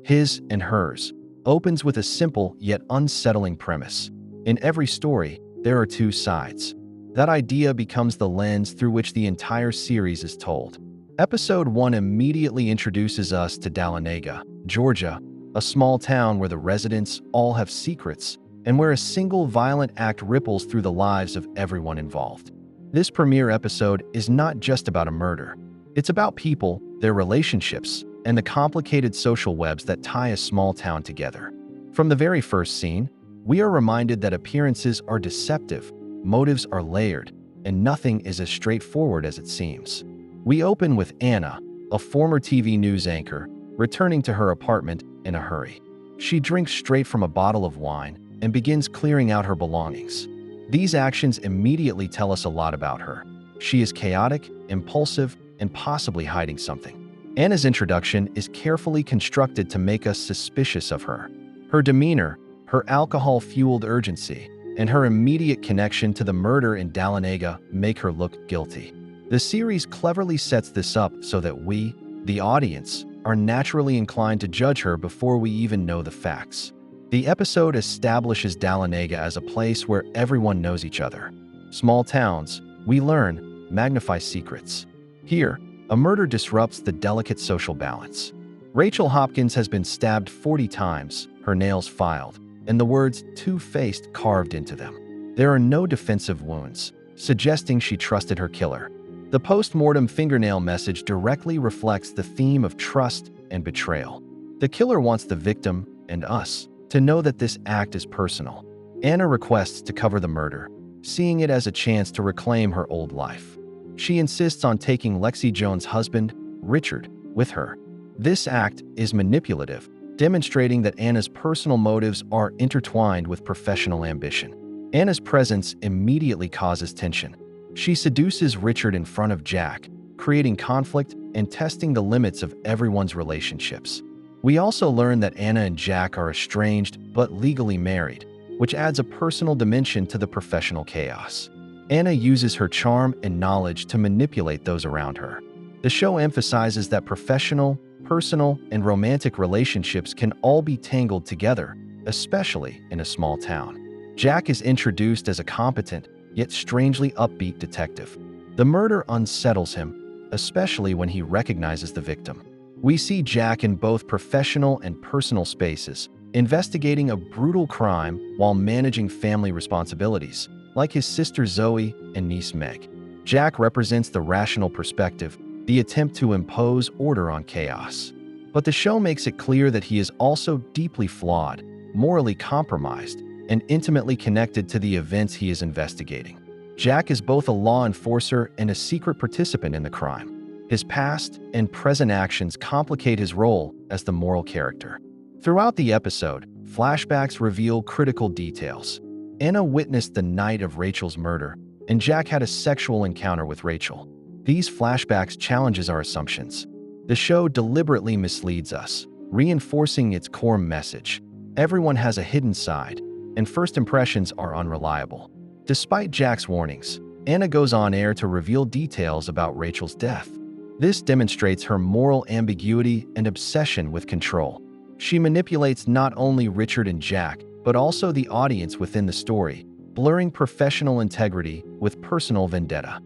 His and Hers opens with a simple yet unsettling premise. In every story, there are two sides. That idea becomes the lens through which the entire series is told. Episode 1 immediately introduces us to Dahlonega, Georgia, a small town where the residents all have secrets and where a single violent act ripples through the lives of everyone involved. This premiere episode is not just about a murder. It's about people, their relationships, and the complicated social webs that tie a small town together. From the very first scene, we are reminded that appearances are deceptive, motives are layered, and nothing is as straightforward as it seems. We open with Anna, a former TV news anchor, returning to her apartment in a hurry. She drinks straight from a bottle of wine and begins clearing out her belongings. These actions immediately tell us a lot about her. She is chaotic, impulsive, and possibly hiding something. Anna's introduction is carefully constructed to make us suspicious of her. Her demeanor, her alcohol-fueled urgency, and her immediate connection to the murder in Dahlonega make her look guilty. The series cleverly sets this up so that we, the audience, are naturally inclined to judge her before we even know the facts. The episode establishes Dahlonega as a place where everyone knows each other. Small towns, we learn, magnify secrets. Here, a murder disrupts the delicate social balance. Rachel Hopkins has been stabbed 40 times, her nails filed, and the words two-faced carved into them. There are no defensive wounds, suggesting she trusted her killer. The post-mortem fingernail message directly reflects the theme of trust and betrayal. The killer wants the victim, and us, to know that this act is personal. Anna requests to cover the murder, seeing it as a chance to reclaim her old life. She insists on taking Lexy Jones' husband, Richard, with her. This act is manipulative, demonstrating that Anna's personal motives are intertwined with professional ambition. Anna's presence immediately causes tension. She seduces Richard in front of Jack, creating conflict and testing the limits of everyone's relationships. We also learn that Anna and Jack are estranged but legally married, which adds a personal dimension to the professional chaos. Anna uses her charm and knowledge to manipulate those around her. The show emphasizes that professional, personal, and romantic relationships can all be tangled together, especially in a small town. Jack is introduced as a competent, yet strangely upbeat detective. The murder unsettles him, especially when he recognizes the victim. We see Jack in both professional and personal spaces, investigating a brutal crime while managing family responsibilities, like his sister Zoe and niece Meg. Jack represents the rational perspective, the attempt to impose order on chaos. But the show makes it clear that he is also deeply flawed, morally compromised, and intimately connected to the events he is investigating. Jack is both a law enforcer and a secret participant in the crime. His past and present actions complicate his role as the moral character. Throughout the episode, flashbacks reveal critical details. Anna witnessed the night of Rachel's murder, and Jack had a sexual encounter with Rachel. These flashbacks challenges our assumptions. The show deliberately misleads us, reinforcing its core message. Everyone has a hidden side, and first impressions are unreliable. Despite Jack's warnings, Anna goes on air to reveal details about Rachel's death. This demonstrates her moral ambiguity and obsession with control. She manipulates not only Richard and Jack, but also the audience within the story, blurring professional integrity with personal vendetta.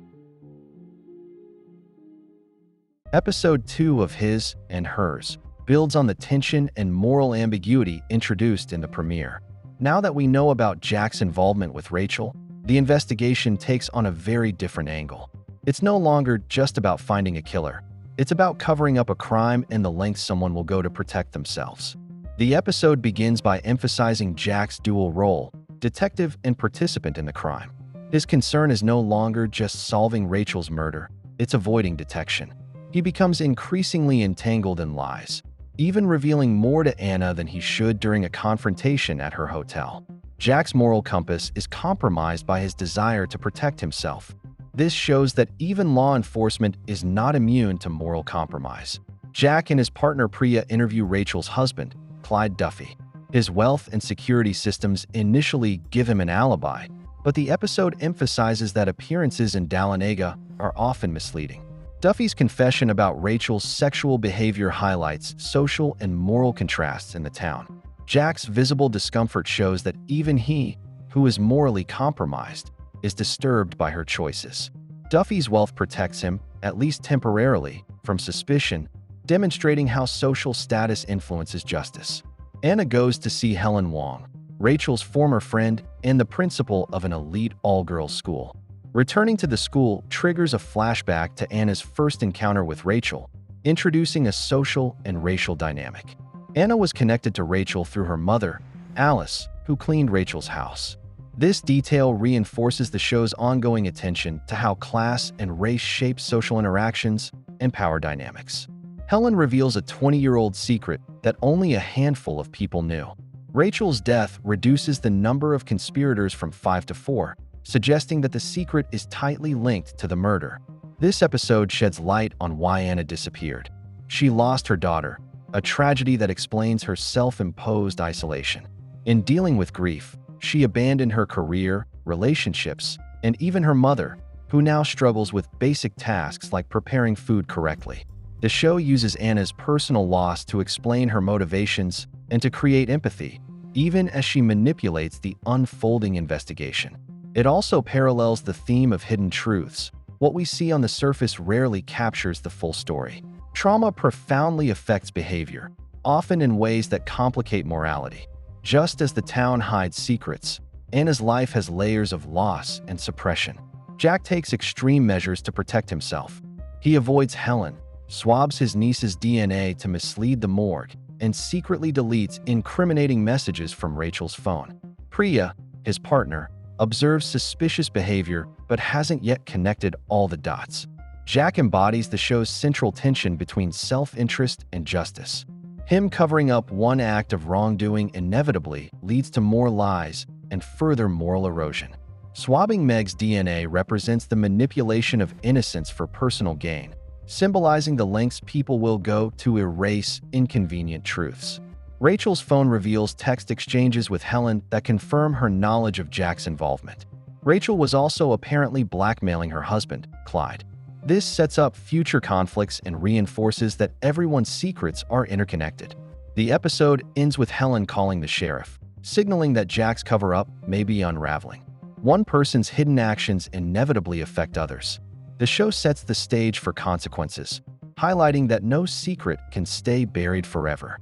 Episode 2 of His and Hers builds on the tension and moral ambiguity introduced in the premiere. Now that we know about Jack's involvement with Rachel, the investigation takes on a very different angle. It's no longer just about finding a killer. It's about covering up a crime and the lengths someone will go to protect themselves. The episode begins by emphasizing Jack's dual role, detective and participant in the crime. His concern is no longer just solving Rachel's murder, it's avoiding detection. He becomes increasingly entangled in lies, even revealing more to Anna than he should during a confrontation at her hotel. Jack's moral compass is compromised by his desire to protect himself. This shows that even law enforcement is not immune to moral compromise. Jack and his partner Priya interview Rachel's husband, Clyde Duffy. His wealth and security systems initially give him an alibi, but the episode emphasizes that appearances in Dahlonega are often misleading. Duffy's confession about Rachel's sexual behavior highlights social and moral contrasts in the town. Jack's visible discomfort shows that even he, who is morally compromised, is disturbed by her choices. Duffy's wealth protects him, at least temporarily, from suspicion, demonstrating how social status influences justice. Anna goes to see Helen Wong, Rachel's former friend and the principal of an elite all-girls school. Returning to the school triggers a flashback to Anna's first encounter with Rachel, introducing a social and racial dynamic. Anna was connected to Rachel through her mother, Alice, who cleaned Rachel's house. This detail reinforces the show's ongoing attention to how class and race shape social interactions and power dynamics. Helen reveals a 20-year-old secret that only a handful of people knew. Rachel's death reduces the number of conspirators from 5 to 4, suggesting that the secret is tightly linked to the murder. This episode sheds light on why Anna disappeared. She lost her daughter, a tragedy that explains her self-imposed isolation. In dealing with grief, she abandoned her career, relationships, and even her mother, who now struggles with basic tasks like preparing food correctly. The show uses Anna's personal loss to explain her motivations and to create empathy, even as she manipulates the unfolding investigation. It also parallels the theme of hidden truths. What we see on the surface rarely captures the full story. Trauma profoundly affects behavior, often in ways that complicate morality. Just as the town hides secrets, Anna's life has layers of loss and suppression. Jack takes extreme measures to protect himself. He avoids Helen, swabs his niece's DNA to mislead the morgue, and secretly deletes incriminating messages from Rachel's phone. Priya, his partner, observes suspicious behavior but hasn't yet connected all the dots. Jack embodies the show's central tension between self-interest and justice. Him covering up one act of wrongdoing inevitably leads to more lies and further moral erosion. Swabbing Meg's DNA represents the manipulation of innocence for personal gain, symbolizing the lengths people will go to erase inconvenient truths. Rachel's phone reveals text exchanges with Helen that confirm her knowledge of Jack's involvement. Rachel was also apparently blackmailing her husband, Clyde. This sets up future conflicts and reinforces that everyone's secrets are interconnected. The episode ends with Helen calling the sheriff, signaling that Jack's cover-up may be unraveling. One person's hidden actions inevitably affect others. The show sets the stage for consequences, highlighting that no secret can stay buried forever.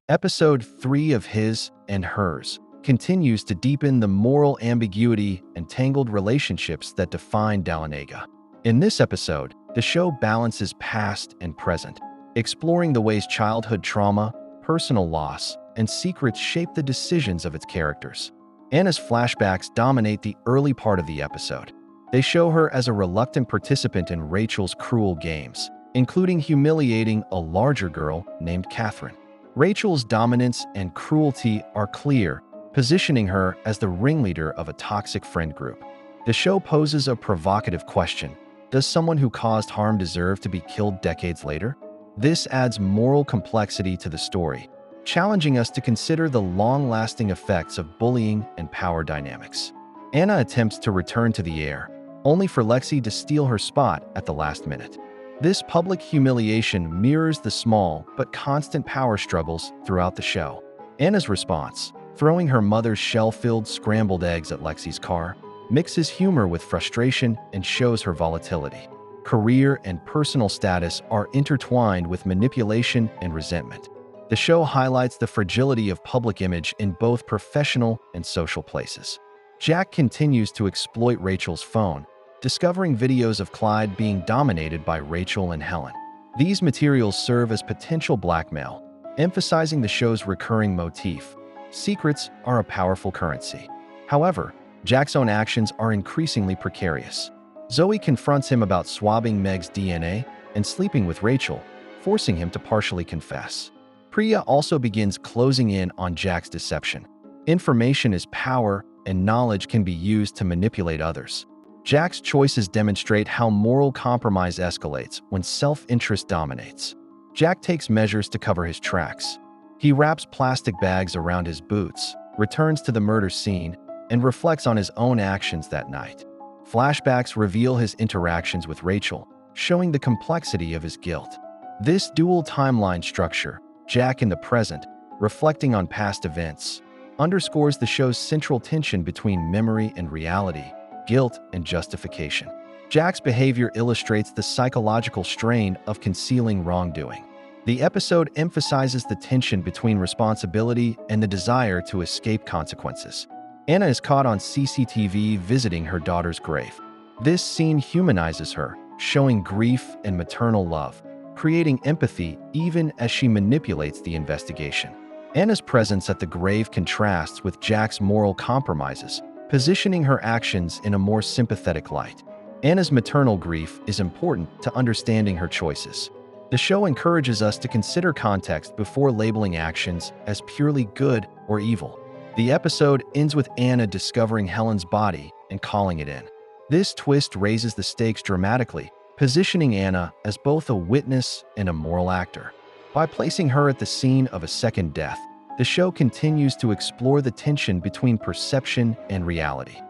Episode 3 of His and Hers continues to deepen the moral ambiguity and tangled relationships that define Dahlonega. In this episode, the show balances past and present, exploring the ways childhood trauma, personal loss, and secrets shape the decisions of its characters. Anna's flashbacks dominate the early part of the episode. They show her as a reluctant participant in Rachel's cruel games, including humiliating a larger girl named Catherine. Rachel's dominance and cruelty are clear, positioning her as the ringleader of a toxic friend group. The show poses a provocative question: does someone who caused harm deserve to be killed decades later? This adds moral complexity to the story, challenging us to consider the long-lasting effects of bullying and power dynamics. Anna attempts to return to the air, only for Lexy to steal her spot at the last minute. This public humiliation mirrors the small but constant power struggles throughout the show. Anna's response, throwing her mother's shell-filled scrambled eggs at Lexy's car, mixes humor with frustration and shows her volatility. Career and personal status are intertwined with manipulation and resentment. The show highlights the fragility of public image in both professional and social places. Jack continues to exploit Rachel's phone, discovering videos of Clyde being dominated by Rachel and Helen. These materials serve as potential blackmail, emphasizing the show's recurring motif: secrets are a powerful currency. However, Jack's own actions are increasingly precarious. Zoe confronts him about swabbing Meg's DNA and sleeping with Rachel, forcing him to partially confess. Priya also begins closing in on Jack's deception. Information is power, and knowledge can be used to manipulate others. Jack's choices demonstrate how moral compromise escalates when self-interest dominates. Jack takes measures to cover his tracks. He wraps plastic bags around his boots, returns to the murder scene, and reflects on his own actions that night. Flashbacks reveal his interactions with Rachel, showing the complexity of his guilt. This dual timeline structure, Jack in the present, reflecting on past events, underscores the show's central tension between memory and reality, guilt and justification. Jack's behavior illustrates the psychological strain of concealing wrongdoing. The episode emphasizes the tension between responsibility and the desire to escape consequences. Anna is caught on CCTV visiting her daughter's grave. This scene humanizes her, showing grief and maternal love, creating empathy even as she manipulates the investigation. Anna's presence at the grave contrasts with Jack's moral compromises, positioning her actions in a more sympathetic light. Anna's maternal grief is important to understanding her choices. The show encourages us to consider context before labeling actions as purely good or evil. The episode ends with Anna discovering Helen's body and calling it in. This twist raises the stakes dramatically, positioning Anna as both a witness and a moral actor. By placing her at the scene of a second death, the show continues to explore the tension between perception and reality.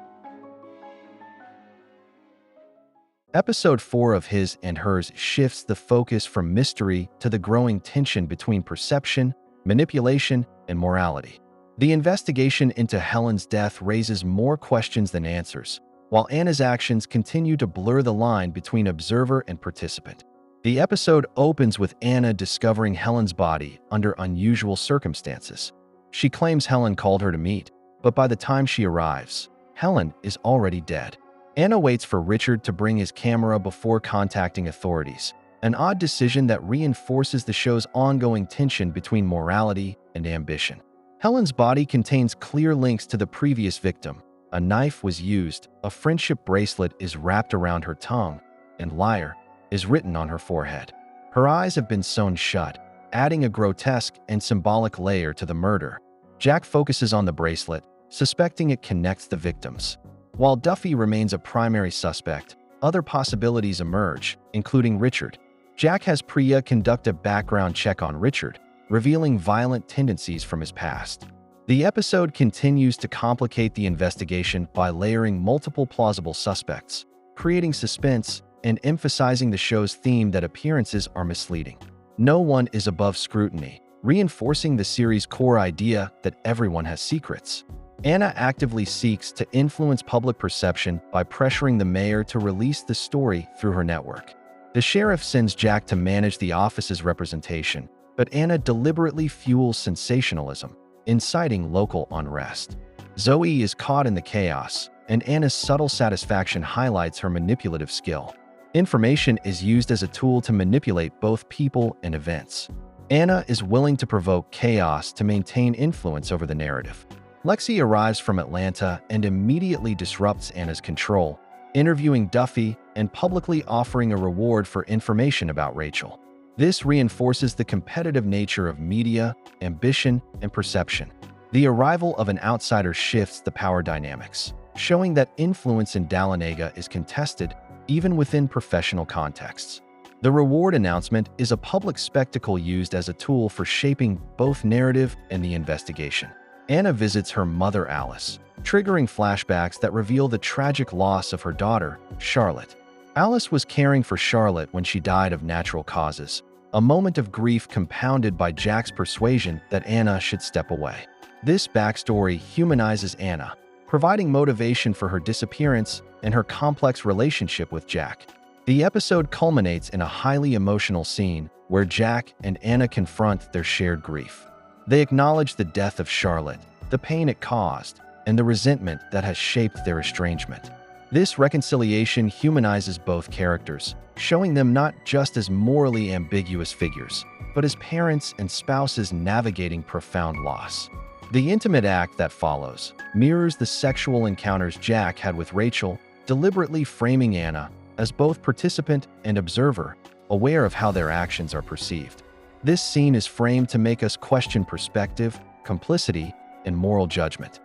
Episode 4 of His and Hers shifts the focus from mystery to the growing tension between perception, manipulation, and morality. The investigation into Helen's death raises more questions than answers, while Anna's actions continue to blur the line between observer and participant. The episode opens with Anna discovering Helen's body under unusual circumstances. She claims Helen called her to meet, but by the time she arrives, Helen is already dead. Anna waits for Richard to bring his camera before contacting authorities, an odd decision that reinforces the show's ongoing tension between morality and ambition. Helen's body contains clear links to the previous victim. A knife was used, a friendship bracelet is wrapped around her tongue, and liar is written on her forehead. Her eyes have been sewn shut, adding a grotesque and symbolic layer to the murder. Jack focuses on the bracelet, suspecting it connects the victims. While Duffy remains a primary suspect, other possibilities emerge, including Richard. Jack has Priya conduct a background check on Richard, revealing violent tendencies from his past. The episode continues to complicate the investigation by layering multiple plausible suspects, creating suspense and emphasizing the show's theme that appearances are misleading. No one is above scrutiny, reinforcing the series' core idea that everyone has secrets. Anna actively seeks to influence public perception by pressuring the mayor to release the story through her network. The sheriff sends Jack to manage the office's representation, but Anna deliberately fuels sensationalism, inciting local unrest. Zoe is caught in the chaos, and Anna's subtle satisfaction highlights her manipulative skill. Information is used as a tool to manipulate both people and events. Anna is willing to provoke chaos to maintain influence over the narrative. Lexy arrives from Atlanta and immediately disrupts Anna's control, interviewing Duffy and publicly offering a reward for information about Rachel. This reinforces the competitive nature of media, ambition, and perception. The arrival of an outsider shifts the power dynamics, showing that influence in Dahlonega is contested even within professional contexts. The reward announcement is a public spectacle used as a tool for shaping both narrative and the investigation. Anna visits her mother Alice, triggering flashbacks that reveal the tragic loss of her daughter, Charlotte. Alice was caring for Charlotte when she died of natural causes, a moment of grief compounded by Jack's persuasion that Anna should step away. This backstory humanizes Anna, providing motivation for her disappearance and her complex relationship with Jack. The episode culminates in a highly emotional scene where Jack and Anna confront their shared grief. They acknowledge the death of Charlotte, the pain it caused, and the resentment that has shaped their estrangement. This reconciliation humanizes both characters, showing them not just as morally ambiguous figures, but as parents and spouses navigating profound loss. The intimate act that follows mirrors the sexual encounters Jack had with Rachel, deliberately framing Anna as both participant and observer, aware of how their actions are perceived. This scene is framed to make us question perspective, complicity, and moral judgment.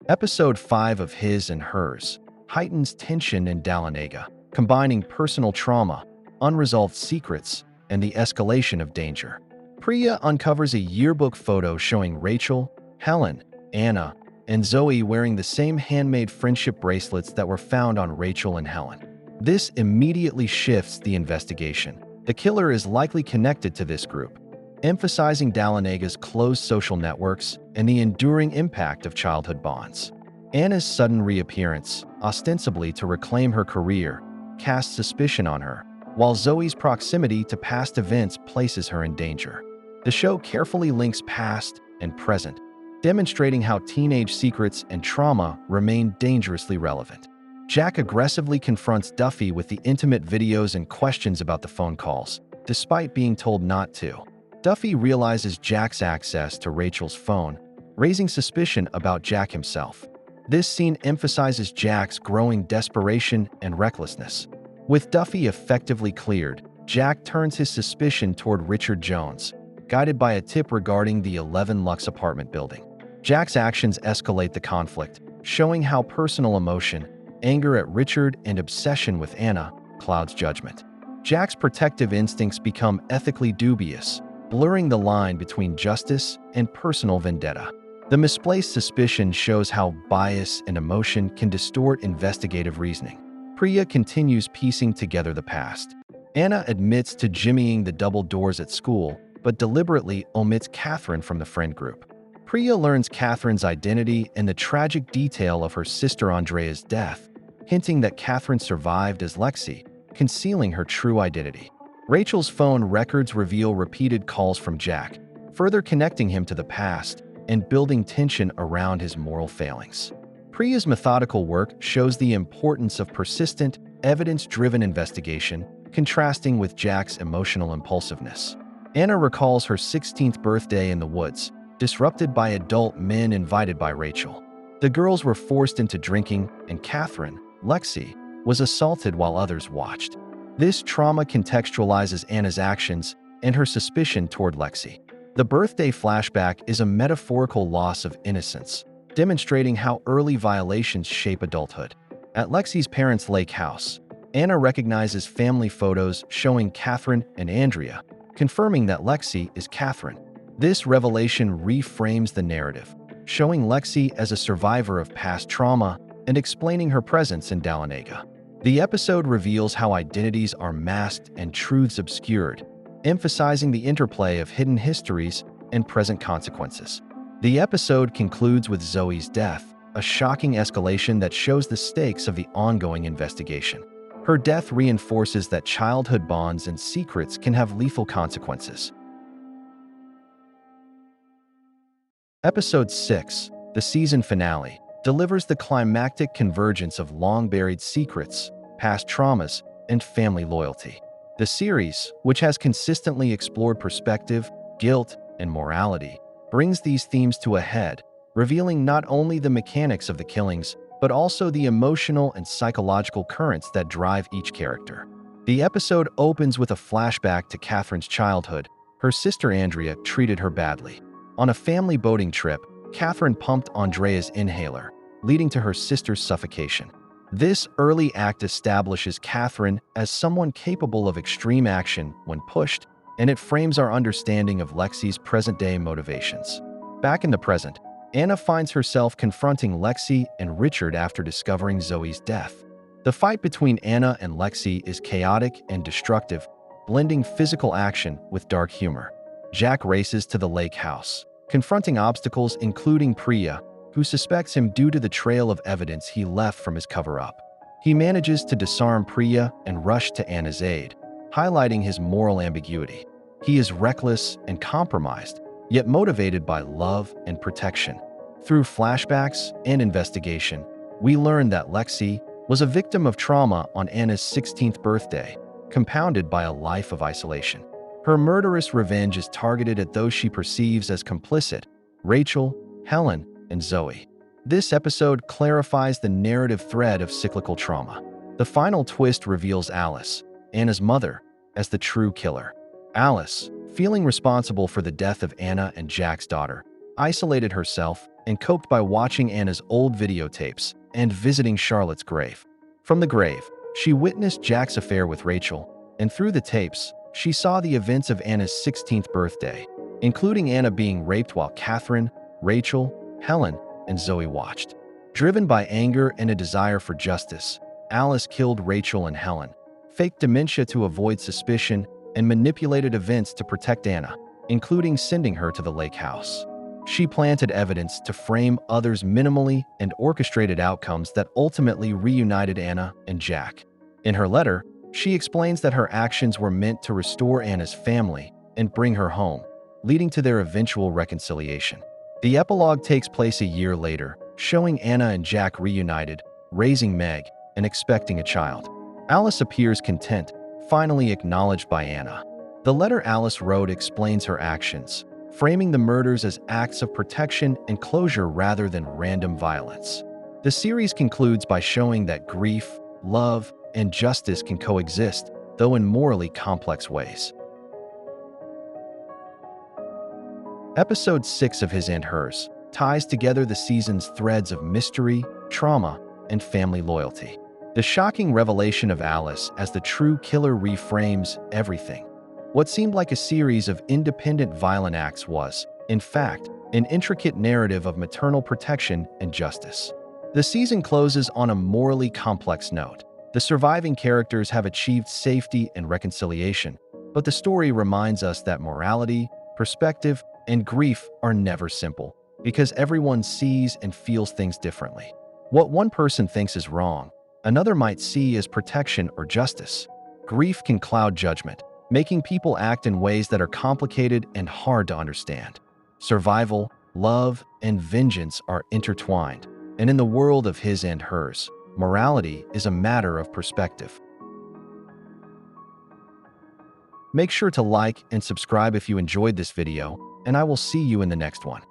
Episode 5 of His and Hers heightens tension in Dahlonega, combining personal trauma, unresolved secrets, and the escalation of danger. Priya uncovers a yearbook photo showing Rachel, Helen, Anna, and Zoe wearing the same handmade friendship bracelets that were found on Rachel and Helen. This immediately shifts the investigation. The killer is likely connected to this group, emphasizing Dahlonega's closed social networks and the enduring impact of childhood bonds. Anna's sudden reappearance, ostensibly to reclaim her career, casts suspicion on her, while Zoe's proximity to past events places her in danger. The show carefully links past and present, demonstrating how teenage secrets and trauma remain dangerously relevant. Jack aggressively confronts Duffy with the intimate videos and questions about the phone calls, despite being told not to. Duffy realizes Jack's access to Rachel's phone, raising suspicion about Jack himself. This scene emphasizes Jack's growing desperation and recklessness. With Duffy effectively cleared, Jack turns his suspicion toward Richard Jones, guided by a tip regarding the 11 Lux apartment building. Jack's actions escalate the conflict, showing how personal emotion, anger at Richard, and obsession with Anna clouds judgment. Jack's protective instincts become ethically dubious, blurring the line between justice and personal vendetta. The misplaced suspicion shows how bias and emotion can distort investigative reasoning. Priya continues piecing together the past. Anna admits to jimmying the double doors at school, but deliberately omits Catherine from the friend group. Priya learns Catherine's identity and the tragic detail of her sister Andrea's death, hinting that Catherine survived as Lexy, concealing her true identity. Rachel's phone records reveal repeated calls from Jack, further connecting him to the past and building tension around his moral failings. Priya's methodical work shows the importance of persistent, evidence-driven investigation, contrasting with Jack's emotional impulsiveness. Anna recalls her 16th birthday in the woods, disrupted by adult men invited by Rachel. The girls were forced into drinking, and Catherine, Lexy, was assaulted while others watched. This trauma contextualizes Anna's actions and her suspicion toward Lexy. The birthday flashback is a metaphorical loss of innocence, demonstrating how early violations shape adulthood. At Lexy's parents' lake house, Anna recognizes family photos showing Catherine and Andrea, confirming that Lexy is Catherine. This revelation reframes the narrative, showing Lexy as a survivor of past trauma and explaining her presence in Dahlonega. The episode reveals how identities are masked and truths obscured, emphasizing the interplay of hidden histories and present consequences. The episode concludes with Zoe's death, a shocking escalation that shows the stakes of the ongoing investigation. Her death reinforces that childhood bonds and secrets can have lethal consequences. Episode 6, the season finale, delivers the climactic convergence of long-buried secrets, past traumas, and family loyalty. The series, which has consistently explored perspective, guilt, and morality, brings these themes to a head, revealing not only the mechanics of the killings, but also the emotional and psychological currents that drive each character. The episode opens with a flashback to Catherine's childhood. Her sister Andrea treated her badly. On a family boating trip, Catherine pumped Andrea's inhaler, leading to her sister's suffocation. This early act establishes Catherine as someone capable of extreme action when pushed, and it frames our understanding of Lexy's present-day motivations. Back in the present, Anna finds herself confronting Lexy and Richard after discovering Zoe's death. The fight between Anna and Lexy is chaotic and destructive, blending physical action with dark humor. Jack races to the lake house, confronting obstacles including Priya, who suspects him due to the trail of evidence he left from his cover-up. He manages to disarm Priya and rush to Anna's aid, highlighting his moral ambiguity. He is reckless and compromised, yet motivated by love and protection. Through flashbacks and investigation, we learn that Lexy was a victim of trauma on Anna's 16th birthday, compounded by a life of isolation. Her murderous revenge is targeted at those she perceives as complicit: Rachel, Helen, and Zoe. This episode clarifies the narrative thread of cyclical trauma. The final twist reveals Alice, Anna's mother, as the true killer. Alice, feeling responsible for the death of Anna and Jack's daughter, isolated herself and coped by watching Anna's old videotapes and visiting Charlotte's grave. From the grave, she witnessed Jack's affair with Rachel, and through the tapes, she saw the events of Anna's 16th birthday, including Anna being raped while Catherine, Rachel, Helen, and Zoe watched. Driven by anger and a desire for justice, Alice killed Rachel and Helen, faked dementia to avoid suspicion, and manipulated events to protect Anna, including sending her to the lake house. She planted evidence to frame others minimally and orchestrated outcomes that ultimately reunited Anna and Jack. In her letter, she explains that her actions were meant to restore Anna's family and bring her home, leading to their eventual reconciliation. The epilogue takes place a year later, showing Anna and Jack reunited, raising Meg, and expecting a child. Alice appears content, finally acknowledged by Anna. The letter Alice wrote explains her actions, framing the murders as acts of protection and closure rather than random violence. The series concludes by showing that grief, love, and justice can coexist, though in morally complex ways. Episode 6 of His and Hers ties together the season's threads of mystery, trauma, and family loyalty. The shocking revelation of Alice as the true killer reframes everything. What seemed like a series of independent violent acts was, in fact, an intricate narrative of maternal protection and justice. The season closes on a morally complex note. The surviving characters have achieved safety and reconciliation, but the story reminds us that morality, perspective, and grief are never simple, because everyone sees and feels things differently. What one person thinks is wrong, another might see as protection or justice. Grief can cloud judgment, making people act in ways that are complicated and hard to understand. Survival, love, and vengeance are intertwined, and in the world of His and Hers, morality is a matter of perspective. Make sure to like and subscribe if you enjoyed this video, and I will see you in the next one.